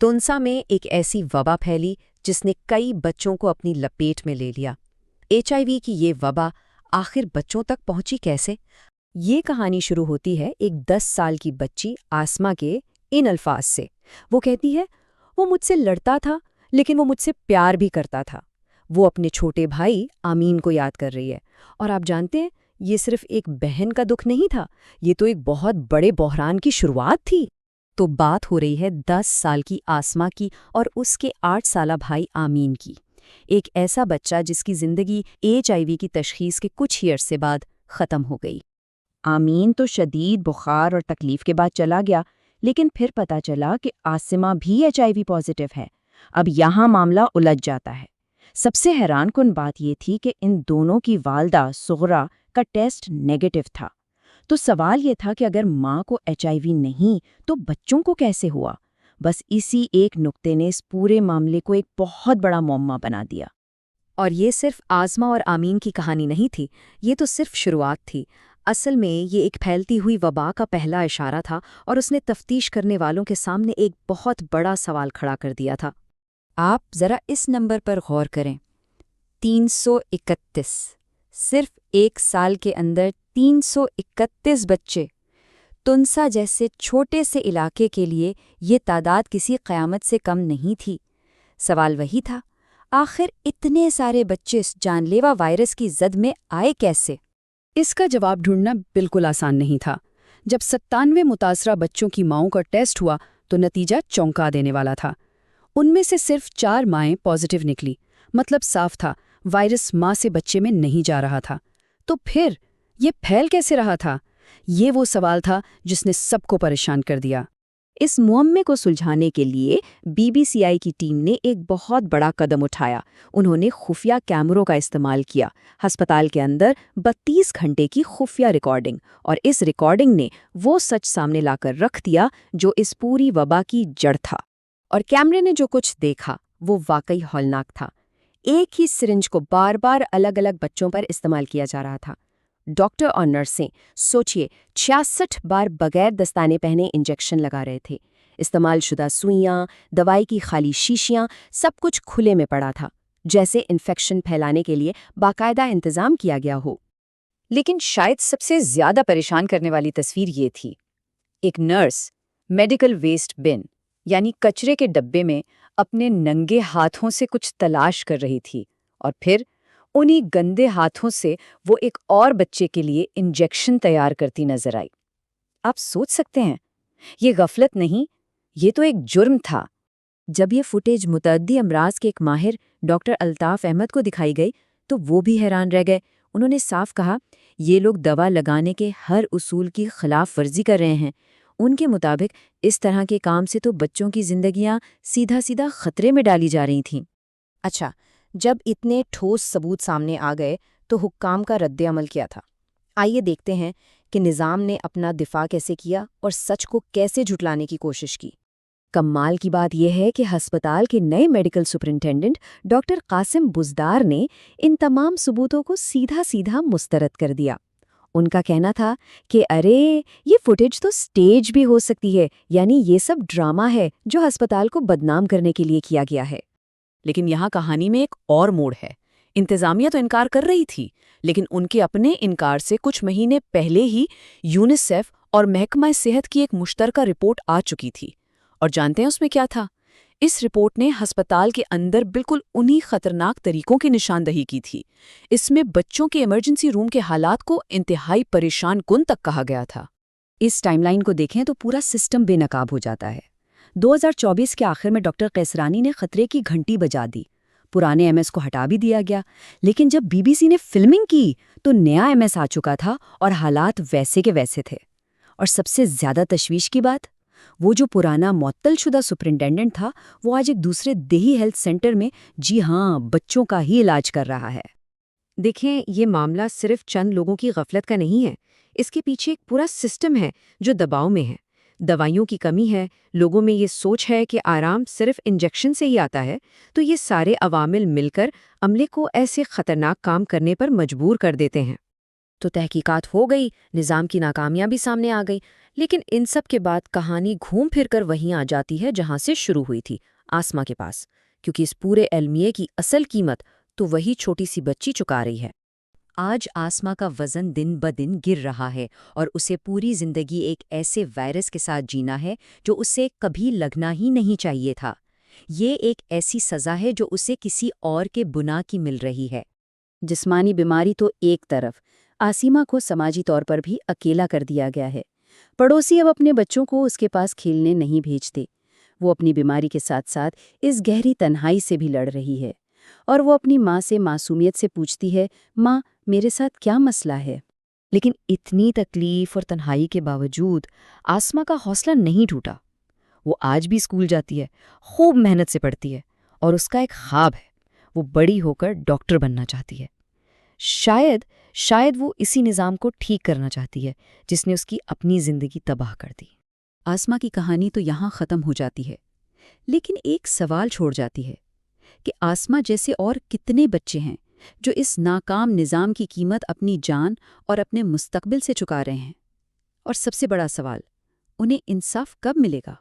تونسا میں ایک ایسی وبا پھیلی جس نے کئی بچوں کو اپنی لپیٹ میں لے لیا۔ HIV کی یہ وبا آخر بچوں تک پہنچی کیسے؟ یہ کہانی شروع ہوتی ہے ایک 10 سال کی بچی آسما کے ان الفاظ سے۔ وہ کہتی ہے، وہ مجھ سے لڑتا تھا لیکن وہ مجھ سے پیار بھی کرتا تھا۔ وہ اپنے چھوٹے بھائی آمین کو یاد کر رہی ہے، اور آپ جانتے ہیں یہ صرف ایک بہن کا دکھ نہیں تھا، یہ تو ایک بہت بڑے بحران کی شروعات تھی۔ تو بات ہو رہی ہے 10 سال کی آسما کی اور اس کے 8 سالہ بھائی آمین کی، ایک ایسا بچہ جس کی زندگی HIV کی تشخیص کے کچھ ہی عرصے بعد ختم ہو گئی۔ آمین تو شدید بخار اور تکلیف کے بعد چلا گیا، لیکن پھر پتہ چلا کہ آسما بھی HIV پازیٹیو ہے۔ اب یہاں معاملہ الجھ جاتا ہے۔ سب سے حیران کن بات یہ تھی کہ ان دونوں کی والدہ سغرا کا ٹیسٹ نیگیٹو تھا۔ تو سوال یہ تھا کہ اگر ماں کو HIV نہیں تو بچوں کو کیسے ہوا؟ بس اسی ایک نقطے نے اس پورے معاملے کو ایک بہت بڑا معمہ بنا دیا۔ اور یہ صرف آسما اور آمین کی کہانی نہیں تھی، یہ تو صرف شروعات تھی۔ اصل میں یہ ایک پھیلتی ہوئی وبا کا پہلا اشارہ تھا، اور اس نے تفتیش کرنے والوں کے سامنے ایک بہت بڑا سوال کھڑا کر دیا تھا۔ آپ ذرا اس نمبر پر غور کریں، 331۔ صرف ایک سال کے اندر 331 بچے۔ تونسا جیسے چھوٹے سے علاقے کے لیے یہ تعداد کسی قیامت سے کم نہیں تھی۔ سوال وہی تھا، آخر اتنے سارے بچے اس جان لیوا وائرس کی زد میں آئے کیسے؟ اس کا جواب ڈھونڈنا بالکل آسان نہیں تھا۔ جب 97 متاثرہ بچوں کی ماؤں کا ٹیسٹ ہوا تو نتیجہ چونکا دینے والا تھا۔ ان میں سے صرف 4 مائیں پازیٹیو نکلی، مطلب صاف تھا، وائرس ماں سے بچے میں نہیں جا رہا تھا۔ تو پھر یہ پھیل کیسے رہا تھا؟ یہ وہ سوال تھا جس نے سب کو پریشان کر دیا۔ اس معمے کو سلجھانے کے لیے BBCI کی ٹیم نے ایک بہت بڑا قدم اٹھایا۔ انہوں نے خفیہ کیمروں کا استعمال کیا، ہسپتال کے اندر 32 گھنٹے کی خفیہ ریکارڈنگ، اور اس ریکارڈنگ نے وہ سچ سامنے لا کر رکھ دیا جو اس پوری وبا کی جڑ تھا۔ اور کیمرے نے جو کچھ دیکھا وہ واقعی ہولناک تھا۔ ایک ہی سرنج کو بار بار الگ الگ بچوں پر استعمال کیا جا رہا تھا۔ ڈاکٹر اور نرسیں سوچئے 66 بار بغیر دستانے پہنے انجیکشن لگا رہے تھے۔ استعمال شدہ سوئیاں، دوائی کی خالی شیشیاں، سب کچھ کھلے میں پڑا تھا، جیسے انفیکشن پھیلانے کے لیے باقاعدہ انتظام کیا گیا ہو۔ لیکن شاید سب سے زیادہ پریشان کرنے والی تصویر یہ تھی، ایک نرس میڈیکل ویسٹ بن یعنی کچرے کے ڈبے میں اپنے ننگے ہاتھوں سے کچھ تلاش کر رہی تھی، اور پھر انہی گندے ہاتھوں سے وہ ایک اور بچے کے لیے انجیکشن تیار کرتی نظر آئی۔ آپ سوچ سکتے ہیں، یہ غفلت نہیں، یہ تو ایک جرم تھا۔ جب یہ فوٹیج متعدی امراض کے ایک ماہر ڈاکٹر الطاف احمد کو دکھائی گئی تو وہ بھی حیران رہ گئے۔ انہوں نے صاف کہا، یہ لوگ دوا لگانے کے ہر اصول کی خلاف ورزی کر رہے ہیں۔ ان کے مطابق اس طرح کے کام سے تو بچوں کی زندگیاں سیدھا سیدھا خطرے میں ڈالی جا رہی تھیں۔ اچھا، جب اتنے ٹھوس ثبوت سامنے آ گئے تو حکام کا رد عمل کیا تھا؟ آئیے دیکھتے ہیں کہ نظام نے اپنا دفاع کیسے کیا اور سچ کو کیسے جھٹلانے کی کوشش کی۔ کمال کی بات یہ ہے کہ ہسپتال کے نئے medical superintendent doctor Qasim Buzdar نے ان تمام ثبوتوں کو سیدھا سیدھا مسترد کر دیا۔ ان کا کہنا تھا کہ ارے یہ فوٹیج تو سٹیج بھی ہو سکتی ہے، یعنی یہ سب ڈرامہ ہے جو ہسپتال کو بدنام کرنے کے لیے کیا گیا ہے۔ لیکن یہاں کہانی میں ایک اور موڑ ہے۔ انتظامیہ تو انکار کر رہی تھی، لیکن ان کے اپنے انکار سے کچھ مہینے پہلے ہی یونیسیف اور محکمہ صحت کی ایک مشترکہ رپورٹ آ چکی تھی۔ اور جانتے ہیں اس میں کیا تھا؟ اس رپورٹ نے ہسپتال کے اندر بالکل انہی خطرناک طریقوں کی نشاندہی کی تھی۔ اس میں بچوں کے ایمرجنسی روم کے حالات کو انتہائی پریشان کن تک کہا گیا تھا۔ اس ٹائم لائن کو دیکھیں تو پورا سسٹم بے نقاب ہو جاتا ہے۔ 2024 کے آخر میں ڈاکٹر قیسرانی نے خطرے کی گھنٹی بجا دی۔ پرانے MS کو ہٹا بھی دیا گیا، لیکن جب BBC نے فلمنگ کی تو نیا MS آ چکا تھا اور حالات ویسے کے ویسے تھے۔ اور سب سے زیادہ تشویش کی بات، وہ جو پرانا معطل شدہ سپرنٹینڈنٹ تھا وہ آج ایک دوسرے دیہی ہیلتھ سینٹر میں بچوں کا ہی علاج کر رہا ہے۔ دیکھیں، یہ معاملہ صرف چند لوگوں کی غفلت کا نہیں ہے، اس کے پیچھے ایک پورا سسٹم ہے جو دباؤ میں ہے۔ دوائیوں کی کمی ہے، لوگوں میں یہ سوچ ہے کہ آرام صرف انجیکشن سے ہی آتا ہے، تو یہ سارے عوامل مل کر عملے کو ایسے خطرناک کام کرنے پر مجبور کر دیتے ہیں۔ تو تحقیقات ہو گئی، نظام کی ناکامیاں بھی سامنے آ گئی، لیکن ان سب کے بعد کہانی گھوم پھر کر وہیں آ جاتی ہے جہاں سے شروع ہوئی تھی، آسما کے پاس، کیونکہ اس پورے المیے کی اصل قیمت تو وہی چھوٹی سی بچی چکا رہی ہے۔ آج آسما کا وزن دن بدن گر رہا ہے اور اسے پوری زندگی ایک ایسے وائرس کے ساتھ جینا ہے جو اسے کبھی لگنا ہی نہیں چاہیے تھا۔ یہ ایک ایسی سزا ہے جو اسے کسی اور کے گناہ کی مل رہی ہے۔ جسمانی بیماری تو ایک طرف، آسیما کو سماجی طور پر بھی اکیلا کر دیا گیا ہے۔ پڑوسی اب اپنے بچوں کو اس کے پاس کھیلنے نہیں بھیجتے۔ وہ اپنی بیماری کے ساتھ ساتھ اس گہری تنہائی سے بھی لڑ رہی ہے، اور وہ اپنی ماں سے معصومیت سے پوچھتی ہے، ماں میرے ساتھ کیا مسئلہ ہے؟ لیکن اتنی تکلیف اور تنہائی کے باوجود آسما کا حوصلہ نہیں ٹوٹا۔ وہ آج بھی اسکول جاتی ہے، خوب محنت سے پڑھتی ہے، اور اس کا ایک خواب ہے، وہ بڑی ہو کر ڈاکٹر بننا چاہتی ہے۔ شاید وہ اسی نظام کو ٹھیک کرنا چاہتی ہے جس نے اس کی اپنی زندگی تباہ کر دی۔ آسما کی کہانی تو یہاں ختم ہو جاتی ہے، لیکن ایک سوال چھوڑ جاتی ہے کہ آسما جیسے اور کتنے بچے ہیں جو اس ناکام نظام کی قیمت اپنی جان اور اپنے مستقبل سے چکا رہے ہیں؟ اور سب سے بڑا سوال، انہیں انصاف کب ملے گا؟